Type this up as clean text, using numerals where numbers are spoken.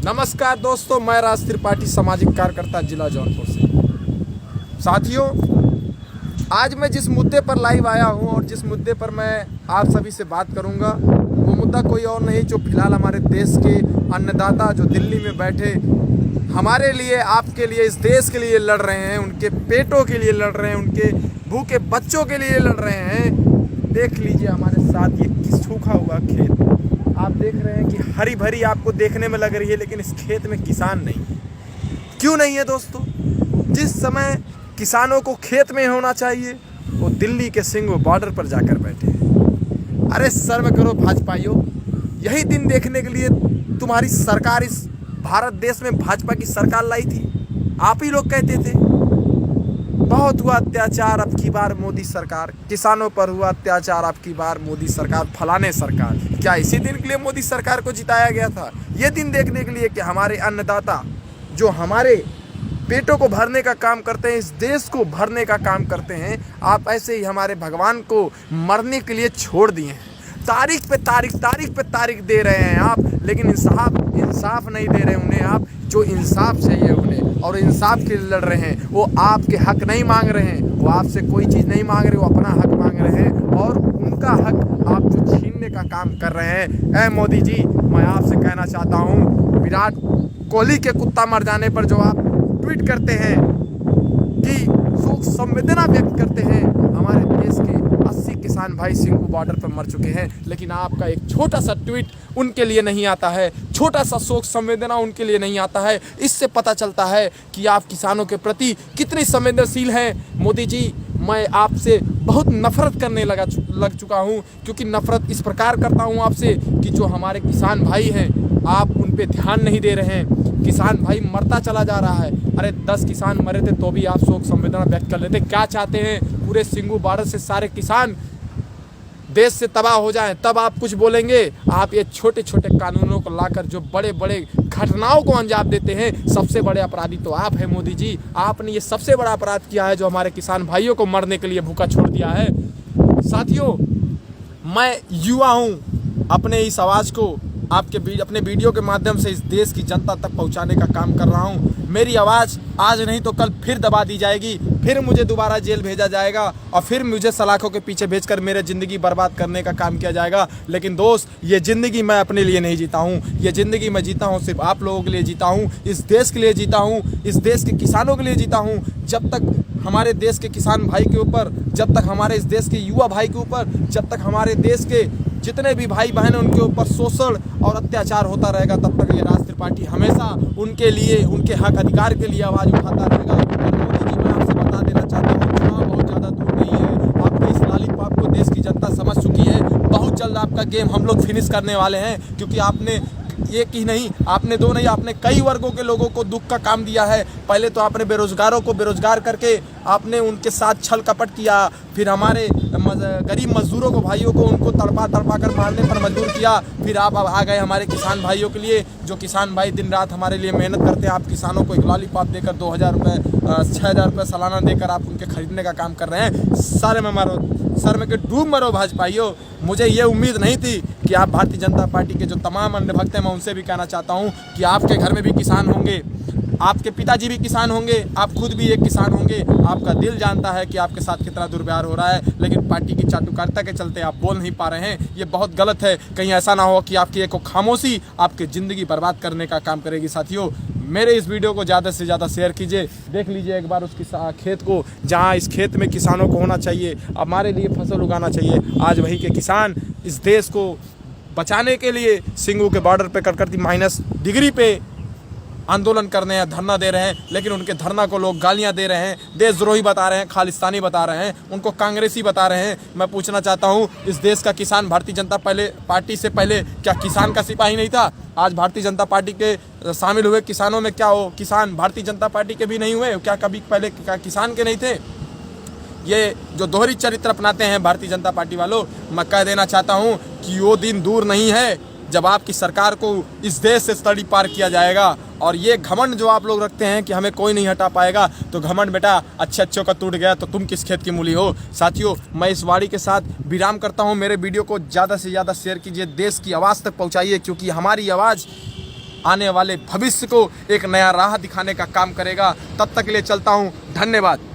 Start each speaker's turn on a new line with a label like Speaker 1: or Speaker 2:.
Speaker 1: नमस्कार दोस्तों, मैं राज त्रिपाठी, सामाजिक कार्यकर्ता जिला जौनपुर से। साथियों, आज मैं जिस मुद्दे पर लाइव आया हूं और जिस मुद्दे पर मैं आप सभी से बात करूंगा, वो मुद्दा कोई और नहीं जो फिलहाल हमारे देश के अन्नदाता जो दिल्ली में बैठे हमारे लिए, आपके लिए, इस देश के लिए लड़ रहे हैं, उनके पेटों के लिए लड़ रहे हैं, उनके भूखे बच्चों के लिए लड़ रहे हैं। देख लीजिए हमारे साथ ये सूखा हुआ खेत आप देख रहे हैं कि हरी भरी आपको देखने में लग रही है, लेकिन इस खेत में किसान नहीं है। क्यों नहीं है दोस्तों? जिस समय किसानों को खेत में होना चाहिए, वो दिल्ली के सिंघ बॉर्डर पर जाकर बैठे हैं। अरे शर्म करो भाजपाइयों, यही दिन देखने के लिए तुम्हारी सरकार इस भारत देश में भाजपा की सरकार लाई थी। आप ही लोग कहते थे बहुत हुआ अत्याचार, अब की बार मोदी सरकार, किसानों पर हुआ अत्याचार, अब की बार मोदी सरकार, फलाने सरकार। क्या इसी दिन के लिए मोदी सरकार को जिताया गया था? ये दिन देखने के लिए कि हमारे अन्नदाता जो हमारे पेटों को भरने का काम करते हैं, इस देश को भरने का काम करते हैं, आप ऐसे ही हमारे भगवान को मरने के लिए छोड़ दिए हैं। तारीख पे तारीख दे रहे हैं आप, लेकिन इंसाफ नहीं दे रहे उन्हें आप, जो इंसाफ चाहिए उन्हें, और इंसाफ के लिए लड़ रहे हैं। वो आपके हक नहीं मांग रहे हैं, वो आपसे कोई चीज़ नहीं मांग रहे, वो अपना हक मांग रहे हैं, और उनका हक आप जो छीनने का काम कर रहे हैं। ऐ मोदी जी, मैं आपसे कहना चाहता हूँ, विराट कोहली के कुत्ता मर जाने पर जो आप ट्वीट करते हैं कि शोक संवेदना व्यक्त करते हैं, हमारे देश के 80 किसान भाई सिंघू बॉर्डर पर मर चुके हैं, लेकिन आपका एक छोटा सा ट्वीट उनके लिए नहीं आता है, छोटा सा शोक संवेदना उनके लिए नहीं आता है। इससे पता चलता है कि आप किसानों के प्रति कितनी संवेदनशील हैं। मोदी जी, मैं आपसे बहुत नफरत करने लग चुका हूं, क्योंकि नफरत इस प्रकार करता हूं आपसे कि जो हमारे किसान भाई हैं, आप उन पे ध्यान नहीं दे रहे हैं। किसान भाई मरता चला जा रहा है। अरे 10 किसान मरे थे तो भी आप शोक संवेदना व्यक्त कर लेते। क्या चाहते हैं? पूरे सिंघू बॉर्डर से सारे किसान देश से तबाह हो जाएं, तब आप कुछ बोलेंगे? आप ये छोटे छोटे कानूनों को लाकर जो बड़े बड़े घटनाओं को अंजाम देते हैं, सबसे बड़े अपराधी तो आप हैं मोदी जी। आपने ये सबसे बड़ा अपराध किया है, जो हमारे किसान भाइयों को मरने के लिए भूखा छोड़ दिया है। साथियों, मैं युवा हूँ, अपने इस आवाज़ को अपने वीडियो के माध्यम से इस देश की जनता तक पहुंचाने का काम कर रहा हूं। मेरी आवाज़ आज नहीं तो कल फिर दबा दी जाएगी, फिर मुझे दोबारा जेल भेजा जाएगा, और फिर मुझे सलाखों के पीछे भेजकर मेरे ज़िंदगी बर्बाद करने का काम किया जाएगा। लेकिन दोस्त, ये ज़िंदगी मैं अपने लिए नहीं जीता हूँ, ये ज़िंदगी मैं जीता हूँ सिर्फ आप लोगों के लिए जीता हूँ, इस देश के लिए जीता हूँ, इस देश के किसानों के लिए जीता हूँ। जब तक हमारे देश के किसान भाई के ऊपर, जब तक हमारे इस देश के युवा भाई के ऊपर, जब तक हमारे देश के जितने भी भाई बहन हैं उनके ऊपर शोषण और अत्याचार होता रहेगा, तब तक ये राज त्रिपाठी हमेशा उनके लिए, उनके हक अधिकार के लिए आवाज़ उठाता रहेगा। और मोदी जी, मैं आपसे बता देना चाहता हूँ, चुनाव बहुत ज़्यादा दूर नहीं है। आपके इस लॉलीपॉप को देश की जनता समझ चुकी है। बहुत जल्द आपका गेम हम लोग फिनिश करने वाले हैं, क्योंकि आपने एक ही नहीं, आपने दो नहीं, आपने कई वर्गों के लोगों को दुख का काम दिया है। पहले तो आपने बेरोजगारों को बेरोजगार करके आपने उनके साथ छल कपट किया, फिर हमारे गरीब मजदूरों को, भाइयों को, उनको तड़पा कर मारने पर मजबूर किया। फिर आप अब आ गए हमारे किसान भाइयों के लिए, जो किसान भाई दिन रात हमारे लिए मेहनत करते हैं। आप किसानों को एक लॉलीपॉप देकर 2000 रुपये, 6000 रुपये सालाना देकर आप उनके खरीदने का काम कर रहे हैं। सर में के डूब मरो भाजपाइयों। मुझे ये उम्मीद नहीं थी कि आप भारतीय जनता पार्टी के जो तमाम अन्य भक्त हैं, मैं उनसे भी कहना चाहता हूँ कि आपके घर में भी किसान होंगे, आपके पिताजी भी किसान होंगे, आप खुद भी एक किसान होंगे। आपका दिल जानता है कि आपके साथ कितना दुर्व्यवहार हो रहा है, लेकिन पार्टी की चाटुकारिता के चलते आप बोल नहीं पा रहे हैं। ये बहुत गलत है। कहीं ऐसा ना हो कि आपकी एक खामोशी आपकी ज़िंदगी बर्बाद करने का काम करेगी। साथियों, मेरे इस वीडियो को ज़्यादा से ज़्यादा शेयर कीजिए। देख लीजिए एक बार उस खेत को, जहाँ इस खेत में किसानों को होना चाहिए, हमारे लिए फसल उगाना चाहिए। आज वही के किसान इस देश को बचाने के लिए सिंघू के बॉर्डर पे कड़कड़ती -डिग्री पे आंदोलन करने हैं, धरना दे रहे हैं, लेकिन उनके धरना को लोग गालियां दे रहे हैं, देशद्रोही बता रहे हैं, खालिस्तानी बता रहे हैं, उनको कांग्रेसी बता रहे हैं। मैं पूछना चाहता हूं, इस देश का किसान भारतीय जनता पार्टी से पहले क्या किसान का सिपाही नहीं था? आज भारतीय जनता पार्टी के शामिल हुए किसानों में क्या हो किसान भारतीय जनता पार्टी के भी नहीं हुए? क्या कभी पहले क्या किसान के नहीं थे? ये जो दोहरी चरित्र अपनाते हैं भारतीय जनता पार्टी वालों, मैं कह देना चाहता हूं कि वो दिन दूर नहीं है जब आपकी सरकार को इस देश से तड़ी पार किया जाएगा। और ये घमंड जो आप लोग रखते हैं कि हमें कोई नहीं हटा पाएगा, तो घमंड बेटा अच्छे का टूट गया तो तुम किस खेत की मूली हो। साथियों, मैं इस वाणी के साथ विराम करता हूं। मेरे वीडियो को ज़्यादा से ज़्यादा शेयर कीजिए, देश की आवाज़ तक पहुंचाइए, क्योंकि हमारी आवाज़ आने वाले भविष्य को एक नया राह दिखाने का काम करेगा। तब तक के लिए चलता हूँ, धन्यवाद।